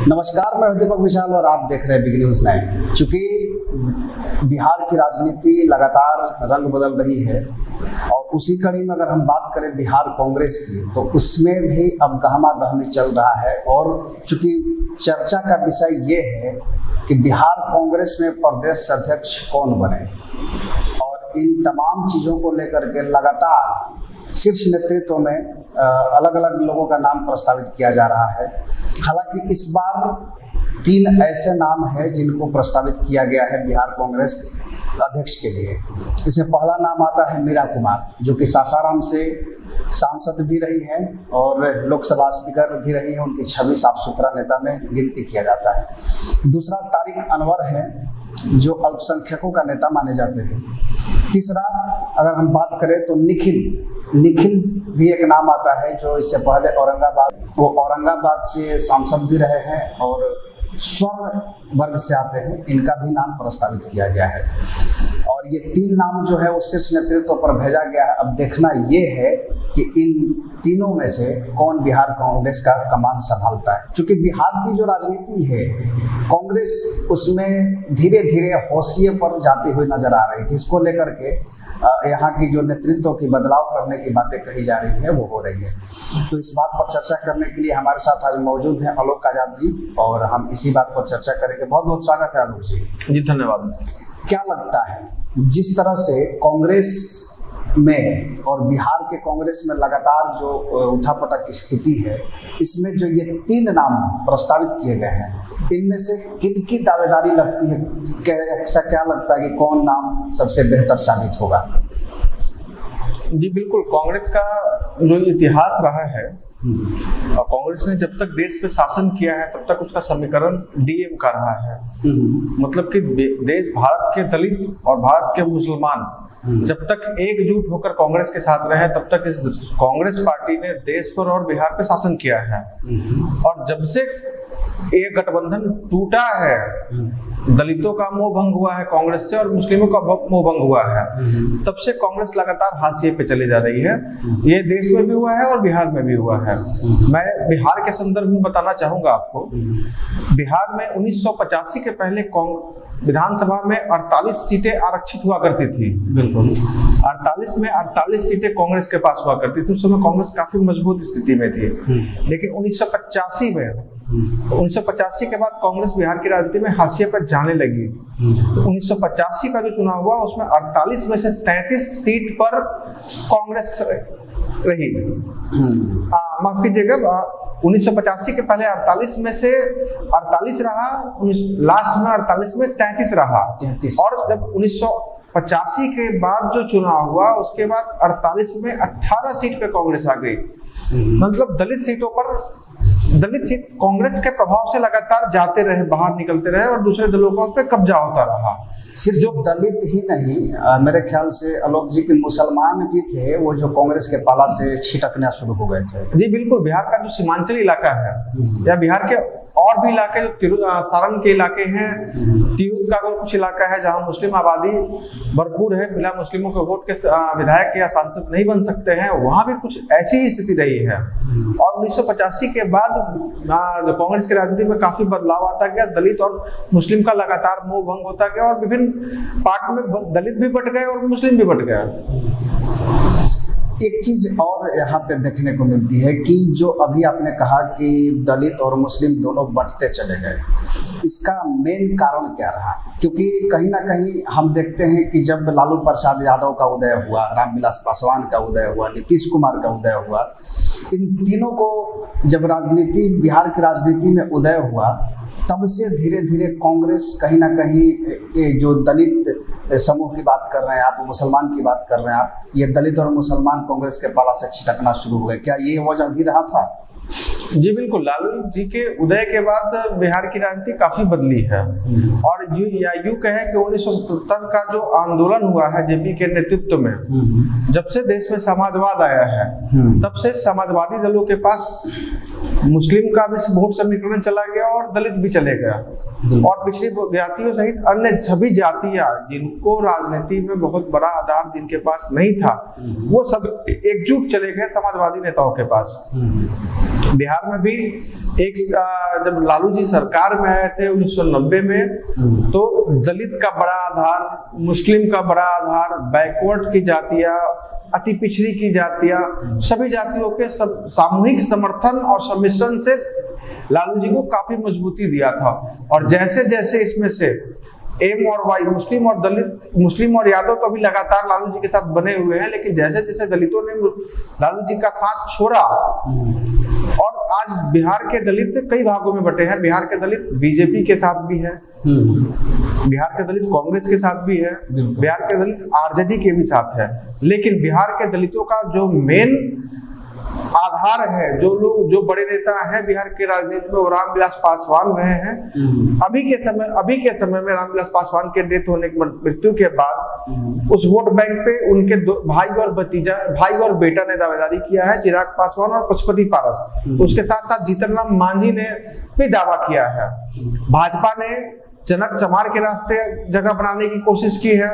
नमस्कार, मैं दीपक विशाल और आप देख रहे हैं बिग न्यूज़ 9। चूँकि बिहार की राजनीति लगातार रंग बदल रही है और उसी कड़ी में अगर हम बात करें बिहार कांग्रेस की, तो उसमें भी अब गहमा गहमी चल रहा है। और चूँकि चर्चा का विषय ये है कि बिहार कांग्रेस में प्रदेश अध्यक्ष कौन बने, और इन तमाम चीज़ों को लेकर के लगातार शीर्ष नेतृत्व में अलग अलग लोगों का नाम प्रस्तावित किया जा रहा है। हालांकि इस बार 3 ऐसे नाम हैं जिनको प्रस्तावित किया गया है बिहार कांग्रेस अध्यक्ष के लिए। इसमें पहला नाम आता है मीरा कुमार, जो कि सासाराम से सांसद भी रही हैं और लोकसभा स्पीकर भी रही हैं। उनकी छवि साफ सुथरा नेता में गिनती किया जाता है। दूसरा तारिक अनवर है, जो अल्पसंख्यकों का नेता माने जाते हैं। तीसरा अगर हम बात करें तो निखिल भी एक नाम आता है, जो इससे पहले औरंगाबाद से सांसद भी रहे हैं और स्वर्ण वर्ग से आते हैं। इनका भी नाम प्रस्तावित किया गया है और ये 3 नाम जो है वो शीर्ष नेतृत्व पर भेजा गया है। अब देखना ये है कि इन तीनों में से कौन बिहार कांग्रेस का कमान संभालता है। क्योंकि बिहार की जो राजनीति है, कांग्रेस उसमें धीरे धीरे होशिये पर जाती हुई नजर आ रही थी। इसको लेकर के यहाँ की जो नेतृत्व की बदलाव करने की बातें कही जा रही है वो हो रही है। तो इस बात पर चर्चा करने के लिए हमारे साथ आज मौजूद हैं आलोक आजाद जी, और हम इसी बात पर चर्चा करेंगे। बहुत बहुत स्वागत है आलोक जी। जी धन्यवाद। क्या लगता है, जिस तरह से कांग्रेस में और बिहार के कांग्रेस में लगातार जो उठापटक की स्थिति है, इसमें जो ये 3 नाम प्रस्तावित किए गए हैं, इनमें से किनकी दावेदारी लगती है? ऐसा क्या लगता है कि कौन नाम सबसे बेहतर साबित होगा? जी बिल्कुल, कांग्रेस का जो इतिहास रहा है, कांग्रेस ने जब तक देश पे शासन किया है तब तक उसका समीकरण डीएम का रहा है। मतलब कि देश, भारत के दलित और भारत के मुसलमान जब तक एकजुट होकर कांग्रेस के साथ रहे, तब तक इस कांग्रेस पार्टी ने देश पर और बिहार पे शासन किया है। और जब से ये गठबंधन टूटा है, दलितों का मोह भंग हुआ है कांग्रेस से और मुस्लिमों का मोह भंग हुआ है, तब से कांग्रेस लगातार हाशिए पे चली जा रही है। ये देश में भी हुआ है और बिहार में भी हुआ है। मैं बिहार के संदर्भ में बताना चाहूंगा आपको। बिहार में 1985 के पहले विधानसभा में 48 सीटें आरक्षित हुआ करती थी। बिल्कुल 48 में 48 सीटें कांग्रेस के पास हुआ करती थी। उस समय कांग्रेस काफी मजबूत स्थिति में थी। लेकिन 1985 के बाद कांग्रेस बिहार की राजनीति में हाशिए पर जाने लगी। तो 1985 का जो चुनाव हुआ उसमें 48 में से 33 सीट पर कांग्रेस रही। माफ कीजिएगा, 1985 के पहले 48 में से 48 रहा, लास्ट में 48 में 33 रहा। 33। और जब 1985 के बाद जो चुनाव हुआ उसके बाद 48 में 18 सीट पे कांग्रेस आ गई। मतलब दलित सीट कांग्रेस के प्रभाव से लगातार जाते रहे, बाहर निकलते रहे और दूसरे दलों का उस पर कब्जा होता रहा। सिर्फ जो दलित ही नहीं, मेरे ख्याल से आलोक जी के मुसलमान भी थे, वो जो कांग्रेस के पाला से छिटकना शुरू हो गए थे। जी बिल्कुल, बिहार का जो सीमांचल इलाका है या बिहार के और भी इलाके जो सारण के इलाके हैं, तिरहुत का कुछ इलाका है जहां मुस्लिम आबादी भरपूर है, बिना मुस्लिमों के वोट के विधायक या सांसद नहीं बन सकते हैं, वहां भी कुछ ऐसी ही स्थिति रही है। और 1985 के बाद जो कांग्रेस की राजनीति में काफी बदलाव आता गया, दलित और मुस्लिम का लगातार मोह भंग होता गया और विभिन्न पार्ट में दलित भी बट गए और मुस्लिम भी बट गया। एक चीज और यहाँ पे देखने को मिलती है कि जो अभी आपने कहा कि दलित और मुस्लिम दोनों बढ़ते चले गए, इसका मेन कारण क्या रहा? क्योंकि कहीं ना कहीं हम देखते हैं कि जब लालू प्रसाद यादव का उदय हुआ, रामविलास पासवान का उदय हुआ, नीतीश कुमार का उदय हुआ, इन तीनों को जब बिहार की राजनीति में उदय हुआ, तब से धीरे धीरे कांग्रेस कहीं ना कहीं जो दलित समूह की बात कर रहे हैं आप, मुसलमान की बात कर रहे हैं आप, ये दलित और मुसलमान कांग्रेस के पाला से छिटकना शुरू हो गए। क्या ये वजह भी रहा था? जी बिल्कुल, लालू जी के उदय के बाद बिहार की राजनीति काफी बदली है। और यूं कहें कि 1977 का जो आंदोलन हुआ है जेपी के नेतृत्व में, जब से देश में समाजवाद आया है, तब से समाजवादी दलों के पास मुस्लिम का भी वोट समीकरण चला गया और दलित भी चले गया। और पिछड़ी जातियों सहित अन्य सभी जातियां जिनको राजनीति में बहुत बड़ा आधार जिनके पास नहीं था, वो सब एकजुट चले गए समाजवादी नेताओं के पास। बिहार में भी एक जब लालू जी सरकार में आए थे 1990 में, तो दलित का बड़ा आधार, मुस्लिम का बड़ा आधार, बैकवर्ड की जातियां, अति पिछड़ी की जातियां, सभी जातियों के सामूहिक समर्थन और सम्मिश्रण से लालू जी को काफी मजबूती दिया था। और जैसे जैसे इसमें से एम और वाई, मुस्लिम और दलित, मुस्लिम और यादव तो अभी लगातार लालू जी के साथ बने हुए हैं, लेकिन जैसे जैसे दलितों ने लालू जी का साथ छोड़ा, और आज बिहार के दलित कई भागों में बटे हैं। बिहार के दलित बीजेपी के साथ भी है, बिहार के दलित कांग्रेस के साथ भी है, बिहार के दलित आरजेडी के भी साथ है। लेकिन बिहार के दलितों का जो मेन आधार है, जो बड़े नेता हैं बिहार के राजनीति में, वो रामविलास पासवान रहे हैं। अभी के समय में रामविलास पासवान के डेथ होने की, मृत्यु के बाद उस वोट बैंक पे उनके भाई और बेटा ने दावेदारी किया है, चिराग पासवान और पशुपति पारस। उसके साथ साथ जीतन राम मांझी ने भी दावा किया है। भाजपा ने जनक चमार के रास्ते जगह बनाने की कोशिश की है।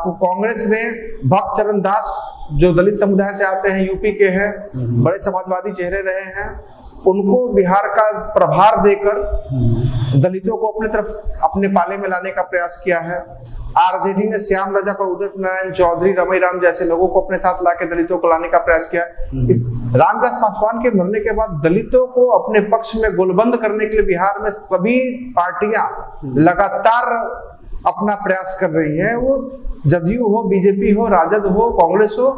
कांग्रेस में भक्त चरण दास, जो दलित समुदाय से आते हैं, यूपी के हैं, बड़े समाजवादी चेहरे रहे हैं, उनको बिहार का प्रभार देकर दलितों को अपने तरफ, अपने पाले में लाने का प्रयास किया है। आरजेडी ने श्याम रजक और उदित नारायण चौधरी, रमई राम जैसे लोगों को अपने साथ लाके दलितों को लाने का प्रयास किया। रामविलास पासवान के मरने के बाद दलितों को अपने पक्ष में गोलबंद करने के लिए बिहार में सभी पार्टियां लगातार अपना प्रयास कर रही है। वो जदयू हो, बीजेपी हो, राजद हो, कांग्रेस हो,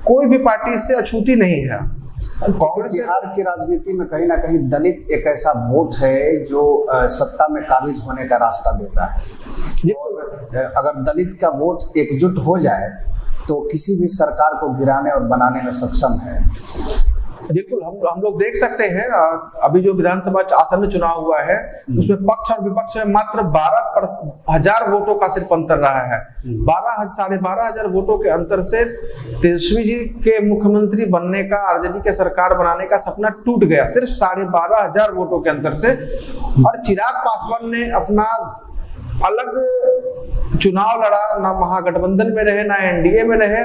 कोई भी पार्टी इससे अछूती नहीं है। कांग्रेस बिहार की राजनीति में कहीं ना कहीं दलित एक ऐसा वोट है जो सत्ता में काबिज होने का रास्ता देता है, और अगर दलित का वोट एकजुट हो जाए तो किसी भी सरकार को गिराने और बनाने में सक्षम है। बिल्कुल, हम लोग देख सकते हैं, अभी जो विधानसभा आसन्न चुनाव हुआ है उसमें पक्ष और विपक्ष में मात्र 12,000 वोटों का सिर्फ अंतर रहा है। 12,500 वोटों के अंतर से तेजस्वी जी के मुख्यमंत्री बनने का, आरजेडी के सरकार बनाने का सपना टूट गया, सिर्फ 12,500 वोटों के अंतर से। और चिराग पासवान ने अपना अलग चुनाव लड़ा, ना महागठबंधन में रहे, ना एनडीए में रहे,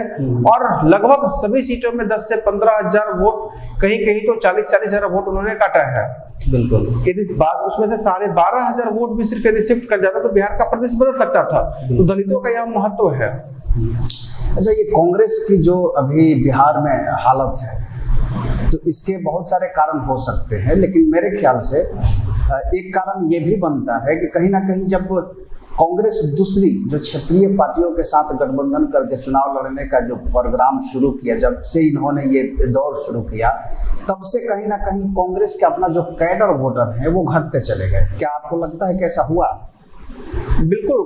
और लगभग सभी सीटों में 10 से 15,000 वोट, कहीं कहीं तो 40,000 वोट उन्होंने काटा है। बिल्कुल, यदि उसमें से 12,500 वोट भी सिर्फ यदि शिफ्ट कर जाता तो बिहार का प्रदेश बदल सकता था। तो दलितों का यह महत्व है। अच्छा, ये कांग्रेस की जो अभी बिहार में हालत है, तो इसके बहुत सारे कारण हो सकते हैं, लेकिन मेरे ख्याल से एक कारण ये भी बनता है कि कहीं ना कहीं जब कांग्रेस दूसरी जो क्षेत्रीय पार्टियों के साथ गठबंधन करके चुनाव लड़ने का जो प्रोग्राम शुरू किया, जब से इन्होंने ये दौर शुरू किया, तब से कहीं ना कहीं कांग्रेस के अपना जो कैडर वोटर है वो घटते चले गए। क्या आपको लगता है कि ऐसा हुआ? बिल्कुल,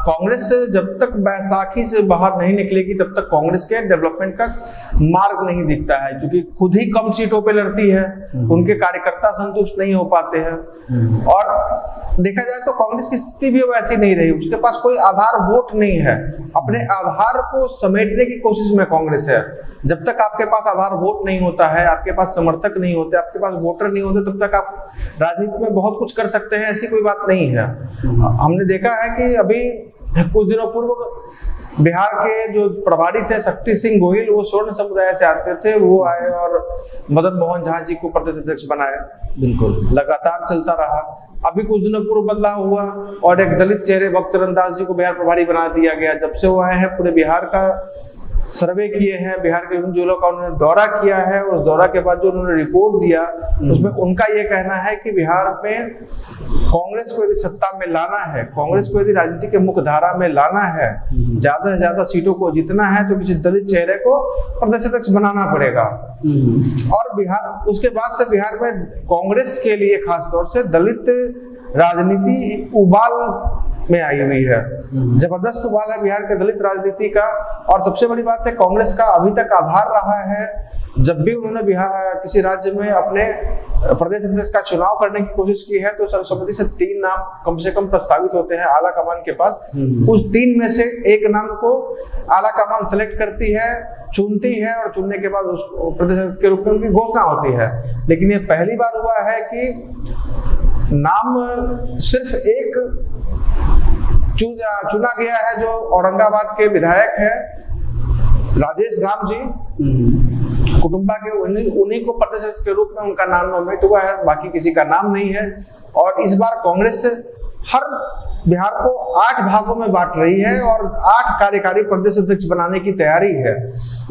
कांग्रेस जब तक बैसाखी से बाहर नहीं निकलेगी तब तक कांग्रेस के डेवलपमेंट का मार्ग नहीं दिखता है, क्योंकि खुद ही कम सीटों पे लड़ती है, उनके कार्यकर्ता संतुष्ट नहीं हो पाते हैं। और देखा जाए तो कांग्रेस की स्थिति भी वैसी नहीं रही, उसके पास कोई आधार वोट नहीं है। अपने आधार को समेटने की कोशिश में कांग्रेस है। जब तक आपके पास आधार वोट नहीं होता है, आपके पास समर्थक नहीं होते, आपके पास वोटर नहीं होते, तब तक आप राजनीति में बहुत कुछ कर सकते हैं, ऐसी कोई बात नहीं है। हमने देखा है कि अभी कुछ दिनों पूर्व बिहार के जो प्रभारी थे शक्ति सिंह गोहिल, वो स्वर्ण समुदाय से आते थे, वो आए और मदन मोहन झा जी को प्रदेश अध्यक्ष बनाए। बिल्कुल, लगातार चलता रहा। अभी कुछ दिनों पूर्व बदलाव हुआ और एक दलित चेहरे भक्त चरण दास जी को बिहार प्रभारी बना दिया गया। जब से वो आए हैं, पूरे बिहार का सर्वे किए हैं, बिहार के जिलों का उन्होंने दौरा किया है। उस दौरा के बाद जो उन्होंने रिपोर्ट दिया, उसमें उनका ये कहना है कि बिहार में कांग्रेस को यदि सत्ता में लाना है, कांग्रेस को यदि राजनीति के मुख्य धारा में लाना है, ज्यादा से ज्यादा सीटों को जीतना है, तो किसी दलित चेहरे को प्रदेश अध्यक्ष बनाना पड़ेगा। और बिहार, उसके बाद से बिहार में कांग्रेस के लिए खासतौर से दलित राजनीति उबाल में आई हुई है, जबरदस्त उबाल है बिहार के दलित राजनीति का। और सबसे बड़ी बात है, कांग्रेस का अभी तक आधार रहा है, जब भी उन्होंने बिहार किसी राज्य में अपने प्रदेश अध्यक्ष का चुनाव करने की कोशिश की है, तो सर्वसम्मति से 3 नाम कम से कम प्रस्तावित होते हैं आला कमान के पास। उस 3 में से एक नाम को आला कमान सेलेक्ट करती है, चुनती है, और चुनने के बाद उसको प्रदेश अध्यक्ष के रूप में उनकी घोषणा होती है। लेकिन ये पहली बार हुआ है कि नाम सिर्फ एक चुना गया है, जो औरंगाबाद के विधायक है राजेश राम जी कुटुंबा के उन्हीं को प्रदेश के रूप में उनका नाम नोमिनेट हुआ है, बाकी किसी का नाम नहीं है। और इस बार कांग्रेस हर बिहार को 8 भागों में बांट रही है और 8 कार्यकारी प्रदेश अध्यक्ष बनाने की तैयारी है।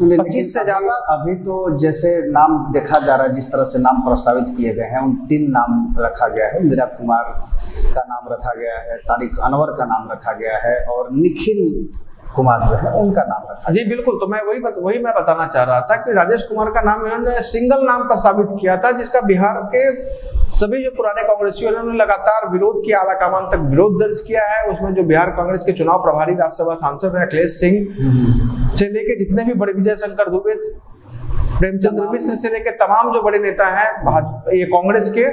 25 से ज्यादा अभी तो जैसे नाम देखा जा रहा है, जिस तरह से नाम प्रस्तावित किए गए हैं, उन 3 नाम रखा गया है। मीरा कुमार का नाम रखा गया है, तारिक अनवर का नाम रखा गया है और निखिल कुमार जो है उनका नाम रखा। जी बिल्कुल, तो मैं वही मैं बताना चाह रहा था कि राजेश कुमार का नाम इन्होंने सिंगल नाम प्रस्तावित किया था, जिसका बिहार के सभी जो पुराने कांग्रेसियों ने लगातार विरोध किया, आलाकमान तक विरोध दर्ज किया है। उसमें जो बिहार कांग्रेस के चुनाव प्रभारी राज्यसभा सांसद है अखिलेश सिंह से लेके जितने भी बड़े, विजय शंकर दुबे, प्रेमचंद्र मिश्र से लेकर तमाम जो बड़े नेता हैं ये कांग्रेस के,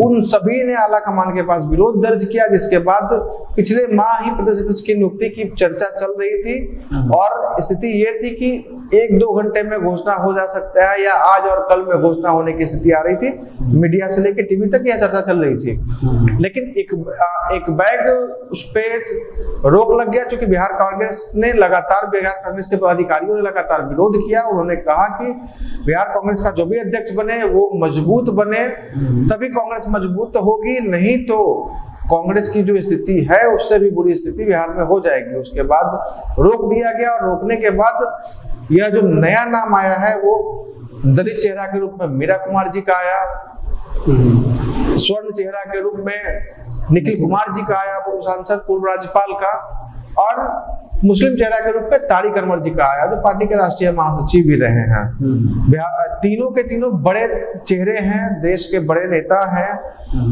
उन सभी ने आलाकमान के पास विरोध दर्ज किया। जिसके बाद पिछले माह ही प्रदेश अध्यक्ष की नियुक्ति की चर्चा चल रही थी और स्थिति ये थी कि 1-2 घंटे में घोषणा हो जा सकता है या आज और कल में घोषणा होने की स्थिति आ रही थी। मीडिया से लेकर टीवी तक यह चर्चा चल रही थी, लेकिन एक बैग उस पर रोक लग गया, क्योंकि बिहार कांग्रेस के पदाधिकारियों ने लगातार विरोध किया। उन्होंने कहा कि बिहार कांग्रेस का जो भी अध्यक्ष बने वो मजबूत बने, तभी कांग्रेस मजबूत होगी, नहीं तो कांग्रेस की जो स्थिति है उससे भी बुरी स्थिति बिहार में हो जाएगी। उसके बाद रोक दिया गया और रोकने के बाद यह जो नया नाम आया है वो दलित चेहरा के रूप में मीरा कुमार जी का आया, स्वर्ण चेहरा के रूप में निखिल कुमार जी का आया, पूर्व सांसद, पूर्व राज्यपाल का, और मुस्लिम चेहरा के रूप में तारिक अनवर जी का आया, जो पार्टी के राष्ट्रीय महासचिव भी रहे हैं। तीनों के तीनों बड़े चेहरे हैं, देश के बड़े नेता हैं,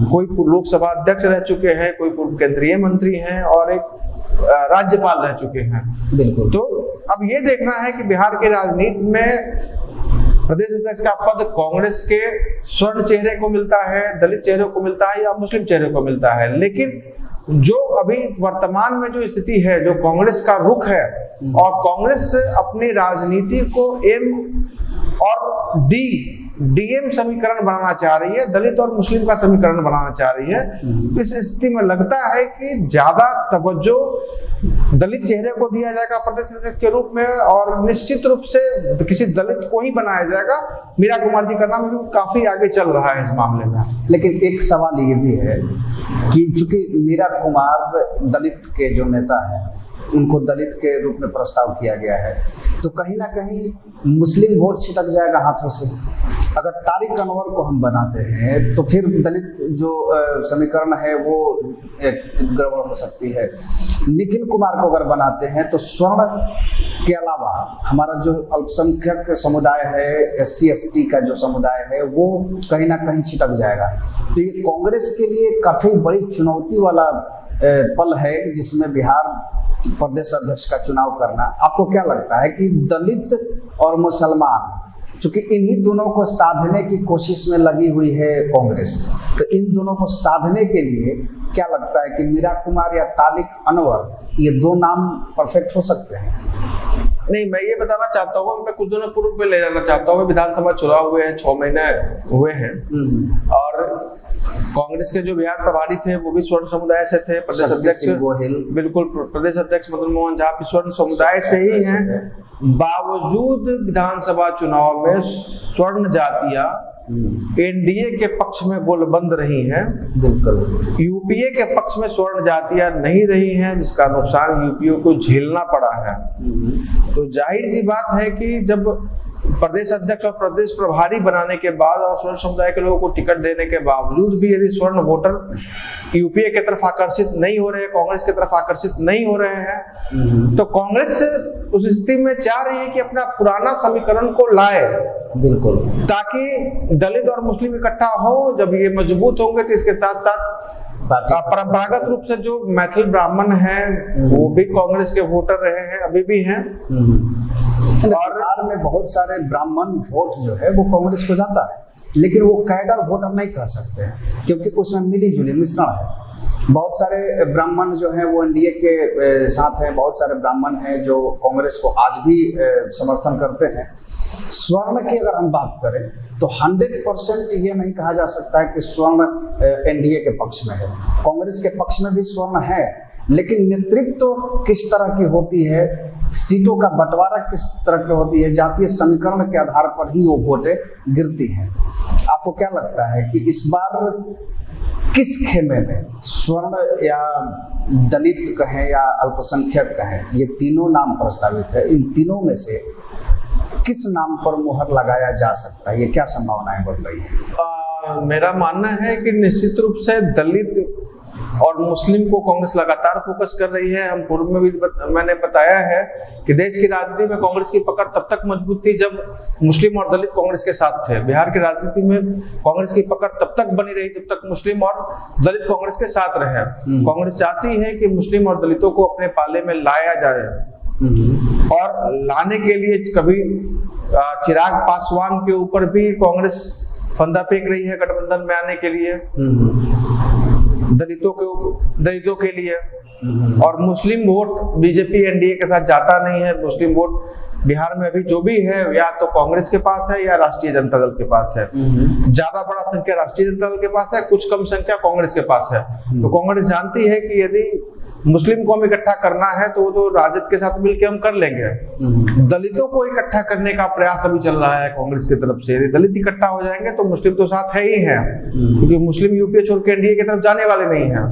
कोई लोकसभा अध्यक्ष रह चुके हैं, कोई पूर्व केंद्रीय मंत्री हैं और एक राज्यपाल रह चुके हैं। बिल्कुल। तो अब ये देखना है कि बिहार की राजनीति में प्रदेश अध्यक्ष का पद कांग्रेस के स्वर्ण चेहरे को मिलता है, दलित चेहरे को मिलता है या मुस्लिम चेहरे को मिलता है। लेकिन जो अभी वर्तमान में जो स्थिति है, जो कांग्रेस का रुख है, और कांग्रेस अपनी राजनीति को एम और डीएम समीकरण बनाना चाह रही है, दलित और मुस्लिम का समीकरण बनाना चाह रही है। इस स्थिति में लगता है कि ज्यादा तवज्जो दलित चेहरे को दिया जाएगा प्रदेश अध्यक्ष के रूप में और निश्चित रूप से किसी दलित को ही बनाया जाएगा। मीरा कुमार जी का नाम भी काफी आगे चल रहा है इस मामले में। लेकिन एक सवाल ये भी है कि चूंकि मीरा कुमार दलित के जो नेता है, उनको दलित के रूप में प्रस्ताव किया गया है, तो कहीं ना कहीं मुस्लिम वोट छिटक जाएगा हाथों से। अगर तारिक अनवर को हम बनाते हैं तो फिर दलित जो समीकरण है वो गड़बड़ हो सकती है। निखिल कुमार को अगर बनाते हैं तो स्वर्ण के अलावा हमारा जो अल्पसंख्यक समुदाय है, SC ST का जो समुदाय है, वो कहीं ना कहीं छिटक जाएगा। तो ये कांग्रेस के लिए काफी बड़ी चुनौती वाला पल है जिसमें बिहार प्रदेश अध्यक्ष का चुनाव करना। आपको क्या लगता है कि दलित और मुसलमान, चूंकि इन्हीं दोनों को साधने की कोशिश में लगी हुई है कांग्रेस, तो इन दोनों को साधने के लिए क्या लगता है कि मीरा कुमार या तारिक अनवर, ये 2 नाम परफेक्ट हो सकते हैं? नहीं, मैं ये बताना चाहता हूँ, मैं कुछ दिनों पूर्व में ले जाना चाहता हूँ। विधानसभा चुनाव हुए हैं, 6 महीने हुए हैं और कांग्रेस के जो बिहार प्रभारी थे वो भी स्वर्ण समुदाय से थे। प्रदेश अध्यक्ष बिल्कुल, प्रदेश अध्यक्ष मदन मोहन झा भी स्वर्ण समुदाय से ही हैं। बावजूद विधानसभा चुनाव में स्वर्ण जातियां एनडीए के पक्ष में गोलबंद रही हैं, बिल्कुल यूपीए के पक्ष में स्वर्ण जातियां नहीं रही हैं, जिसका नुकसान यूपीए को झेलना पड़ा है। तो जाहिर सी बात है कि जब प्रदेश अध्यक्ष और प्रदेश प्रभारी बनाने के बाद और स्वर्ण समुदाय के लोगों को टिकट देने के बावजूद भी यदि स्वर्ण वोटर यूपीए की तरफ आकर्षित नहीं हो रहे हैं, कांग्रेस की तरफ आकर्षित नहीं हो रहे हैं, तो कांग्रेस उस स्थिति में चाह रही है कि अपना पुराना समीकरण को लाए, बिल्कुल, ताकि दलित और मुस्लिम इकट्ठा हो। जब ये मजबूत होंगे तो इसके साथ साथ परंपरागत रूप से जो मैथिल ब्राह्मण हैं वो भी कांग्रेस के वोटर रहे हैं, अभी भी हैं। और बिहार में बहुत सारे ब्राह्मण वोट जो है वो कांग्रेस को जाता है, लेकिन वो कैडर वोटर नहीं कह सकते हैं क्योंकि उसमें मिली जुली मिश्रण है। बहुत सारे ब्राह्मण जो है वो एनडीए के साथ हैं, बहुत सारे ब्राह्मण हैं जो कांग्रेस को आज भी समर्थन करते हैं। स्वर्ण की अगर हम बात करें तो 100% ये नहीं कहा जा सकता है कि स्वर्ण एनडीए के पक्ष में है, कांग्रेस के पक्ष में भी स्वर्ण है, लेकिन नेतृत्व किस तरह की होती है सीटों का बंटवारा किस तरह की होती है, जातीय समीकरण के आधार पर ही वो वोटें गिरती हैं। आपको क्या लगता है कि इस बार किस खेमे में, स्वर्ण या दलित कहें या अल्पसंख्यक कहें, ये तीनों नाम प्रस्तावित है, इन तीनों में से किस नाम पर मुहर लगाया जा सकता है, ये क्या संभावनाएं बढ़ रही है? मेरा मानना है कि निश्चित रूप से दलित और मुस्लिम को कांग्रेस लगातार फोकस कर रही है। हम पूर्व में भी मैंने बताया है कि देश की राजनीति में कांग्रेस की पकड़ तब तक मजबूत थी जब मुस्लिम और दलित कांग्रेस के साथ थे। बिहार की राजनीति में कांग्रेस की पकड़ तब तक बनी रही जब तक मुस्लिम और दलित कांग्रेस के साथ रहे। कांग्रेस चाहती है कि मुस्लिम और दलितों को अपने पाले में लाया जाए, और लाने के लिए कभी चिराग पासवान के ऊपर भी कांग्रेस फंदा फेंक रही है गठबंधन में आने के लिए, दलितों के लिए। और मुस्लिम वोट बीजेपी एनडीए के साथ जाता नहीं है। मुस्लिम वोट बिहार में अभी जो भी है या तो कांग्रेस के पास है या राष्ट्रीय जनता दल के पास है। ज्यादा बड़ा संख्या राष्ट्रीय जनता दल के पास है, कुछ कम संख्या कांग्रेस के पास है। तो कांग्रेस जानती है कि यदि मुस्लिम को हम इकट्ठा करना है तो वो तो राजद के साथ मिलकर हम कर लेंगे। दलितों को इकट्ठा करने का प्रयास अभी चल रहा है कांग्रेस की तरफ से। यदि दलित इकट्ठा हो जाएंगे तो मुस्लिम तो साथ है ही है, क्योंकि मुस्लिम यूपीए छोड़ के एनडीए की तरफ जाने वाले नहीं हैं।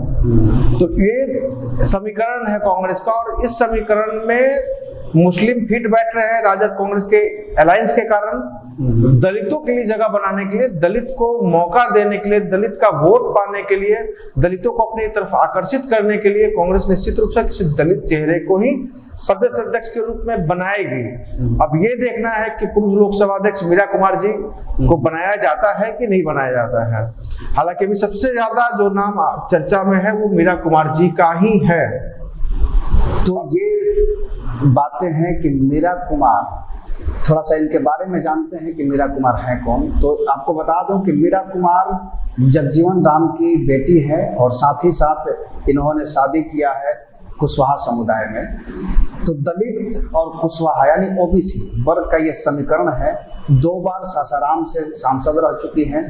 तो ये समीकरण है कांग्रेस का, और इस समीकरण में मुस्लिम फिट बैठ रहे हैं राजद कांग्रेस के अलायंस के कारण। दलितों के लिए जगह बनाने के लिए, दलित को मौका देने के लिए, दलित का वोट पाने के लिए, दलितों को अपनी तरफ आकर्षित करने के लिए कांग्रेस निश्चित रूप से किसी दलित चेहरे को ही प्रदेश अध्यक्ष के रूप में बनाएगी। अब ये देखना है कि पूर्व लोकसभा अध्यक्ष मीरा कुमार जी को बनाया जाता है कि नहीं बनाया जाता है। हालांकि अभी सबसे ज्यादा जो नाम चर्चा में है वो मीरा कुमार जी का ही है। तो ये बातें हैं कि मीरा कुमार, थोड़ा सा इनके बारे में जानते हैं कि मीरा कुमार हैं कौन। तो आपको बता दूं कि मीरा कुमार जगजीवन राम की बेटी है, और साथ ही साथ इन्होंने शादी किया है कुशवाहा समुदाय में। तो दलित और कुशवाहा यानी ओबीसी वर्ग का ये समीकरण है। 2 बार सासाराम से सांसद रह चुकी हैं,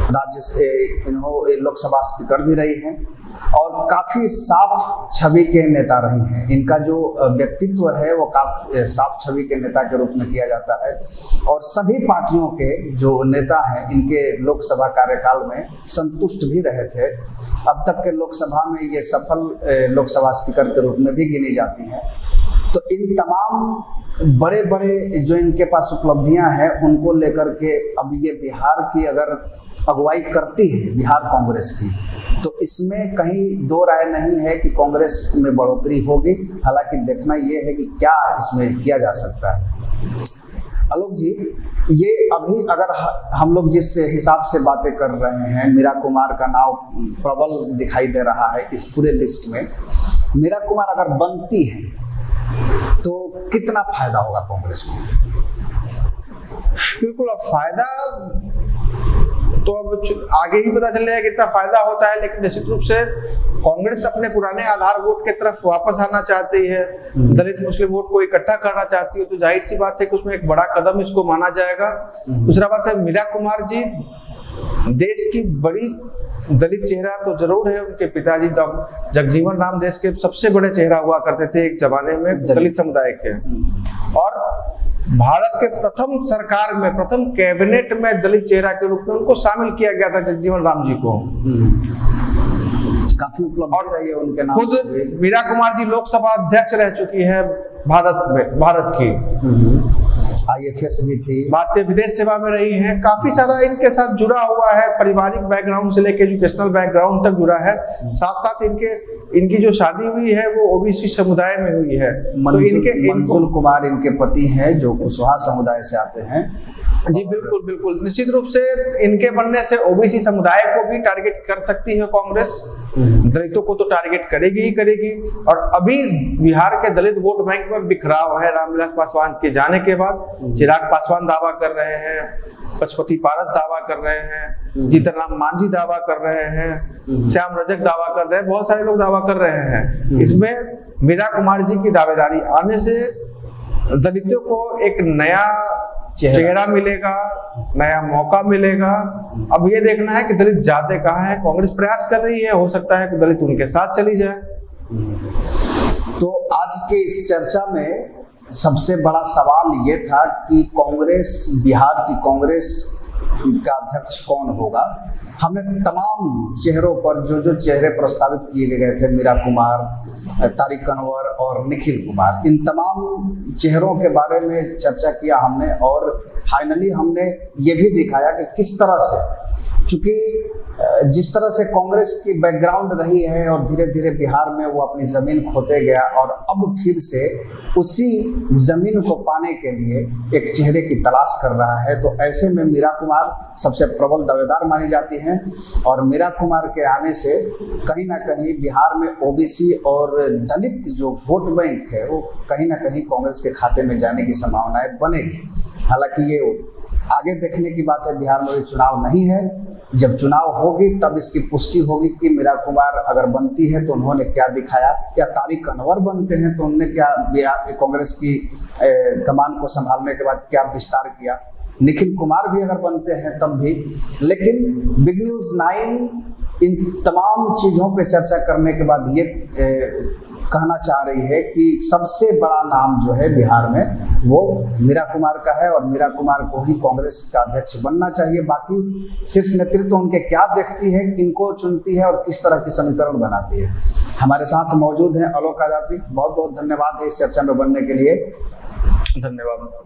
राज्य से इन्होंने लोकसभा स्पीकर भी रही हैं, और काफी साफ छवि के नेता रही हैं। इनका जो व्यक्तित्व है वो काफी साफ छवि के नेता के रूप में किया जाता है, और सभी पार्टियों के जो नेता हैं इनके लोकसभा कार्यकाल में संतुष्ट भी रहे थे। अब तक के लोकसभा में ये सफल लोकसभा स्पीकर के रूप में भी गिनी जाती हैं। तो इन तमाम बड़े बड़े जो इनके पास उपलब्धियां हैं उनको लेकर के अब ये बिहार की अगर अगुवाई करती है बिहार कांग्रेस की, तो इसमें कहीं दो राय नहीं है कि कांग्रेस में बढ़ोतरी होगी। हालांकि देखना ये है कि क्या इसमें किया जा सकता है। आलोक जी, ये अभी अगर हम लोग जिस हिसाब से बातें कर रहे हैं, मीरा कुमार का नाम प्रबल दिखाई दे रहा है इस पूरे लिस्ट में। मीरा कुमार अगर बनती है तो कितना फायदा होगा कांग्रेस को? बिल्कुल, अब फायदा तो अब आगे ही पता चलेगा कितना फायदा होता है। लेकिन निश्चित रूप से कांग्रेस अपने पुराने आधार वोट की तरफ वापस आना चाहती है, दलित मुस्लिम वोट को इकट्ठा करना चाहती है। तो जाहिर सी बात है कि उसमें एक बड़ा कदम इसको माना जाएगा। दूसरा बात है, मीरा कुमार जी देश की बड़ी दलित चेहरा तो जरूर है। उनके पिताजी जगजीवन राम देश के सबसे बड़े चेहरा हुआ करते थे एक जमाने में दलित समुदाय के, और भारत के प्रथम सरकार में, प्रथम कैबिनेट में दलित चेहरा के रूप में उनको शामिल किया गया था, जगजीवन राम जी को। काफी उपलब्धि रही है उनके नाम से। खुद मीरा कुमार जी लोकसभा अध्यक्ष रह चुकी है भारत की। IFS भी थी, भारतीय विदेश सेवा में रही हैं। काफी सारा इनके साथ जुड़ा हुआ है, पारिवारिक बैकग्राउंड से लेकर एजुकेशनल बैकग्राउंड तक जुड़ा है। साथ साथ इनकी जो शादी हुई है वो ओबीसी समुदाय में हुई है। मंजुल कुमार इनके पति हैं जो कुशवाहा समुदाय से आते हैं। जी बिल्कुल बिल्कुल, निश्चित रूप से इनके बनने से ओबीसी समुदाय को भी टारगेट कर सकती है कांग्रेस। दलितों को तो टारगेट करेगी ही करेगी। और अभी बिहार के दलित वोट बैंक में बिखराव है। रामविलास पासवान के जाने के बाद चिराग पासवान दावा कर रहे हैं, पशुपति पारस दावा कर रहे हैं, जीतनराम मांझी दावा कर रहे हैं, श्याम रजक दावा कर रहे हैं, बहुत सारे लोग दावा कर रहे हैं। इसमें मीरा कुमार जी की दावेदारी आने से दलितों को एक नया चेहरा मिलेगा, नया मौका मिलेगा। अब ये देखना है कि दलित जाते कहाँ हैं। कांग्रेस प्रयास कर रही है, हो सकता है कि दलित उनके साथ चली जाए। तो आज के इस चर्चा में सबसे बड़ा सवाल ये था कि कांग्रेस, बिहार की कांग्रेस का अध्यक्ष कौन होगा। हमने तमाम चेहरों पर जो चेहरे प्रस्तावित किए गए थे, मीरा कुमार, तारिक अनवर और निखिल कुमार, इन तमाम चेहरों के बारे में चर्चा किया हमने और फाइनली हमने ये भी दिखाया कि किस तरह से, चूंकि जिस तरह से कांग्रेस की बैकग्राउंड रही है और धीरे धीरे बिहार में वो अपनी जमीन खोते गया और अब फिर से उसी जमीन को पाने के लिए एक चेहरे की तलाश कर रहा है। तो ऐसे में मीरा कुमार सबसे प्रबल दावेदार मानी जाती हैं और मीरा कुमार के आने से कहीं ना कहीं बिहार में ओबीसी और दलित जो वोट बैंक है वो कहीं ना कहीं कांग्रेस के खाते में जाने की संभावनाएं बनेगी। हालांकि ये आगे देखने की बात है, बिहार में चुनाव नहीं है। जब चुनाव होगी तब इसकी पुष्टि होगी कि मीरा कुमार अगर बनती है तो उन्होंने क्या दिखाया, या तारिक अनवर बनते हैं तो उन्होंने क्या बिहार कांग्रेस की कमान को संभालने के बाद क्या विस्तार किया, निखिल कुमार भी अगर बनते हैं तब भी। लेकिन बिग न्यूज़ 9 इन तमाम चीज़ों पे चर्चा करने के बाद ये कहना चाह रही है कि सबसे बड़ा नाम जो है बिहार में वो मीरा कुमार का है और मीरा कुमार को ही कांग्रेस का अध्यक्ष बनना चाहिए। बाकी शीर्ष नेतृत्व उनके क्या देखती है, किनको चुनती है और किस तरह की समीकरण बनाती है। हमारे साथ मौजूद हैं आलोक आजाद जी, बहुत बहुत धन्यवाद है इस चर्चा में बनने के लिए। धन्यवाद।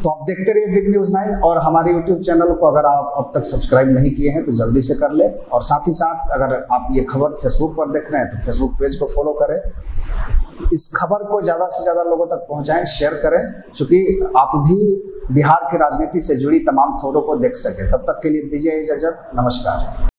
तो आप देखते रहिए बिग न्यूज़ 9 और हमारे YouTube चैनल को अगर आप अब तक सब्सक्राइब नहीं किए हैं तो जल्दी से कर ले, और साथ ही साथ अगर आप ये खबर फेसबुक पर देख रहे हैं तो फेसबुक पेज को फॉलो करें। इस खबर को ज़्यादा से ज़्यादा लोगों तक पहुंचाएं, शेयर करें, क्योंकि आप भी बिहार की राजनीति से जुड़ी तमाम खबरों को देख सकें। तब तक के लिए दीजिए इजाजत, नमस्कार।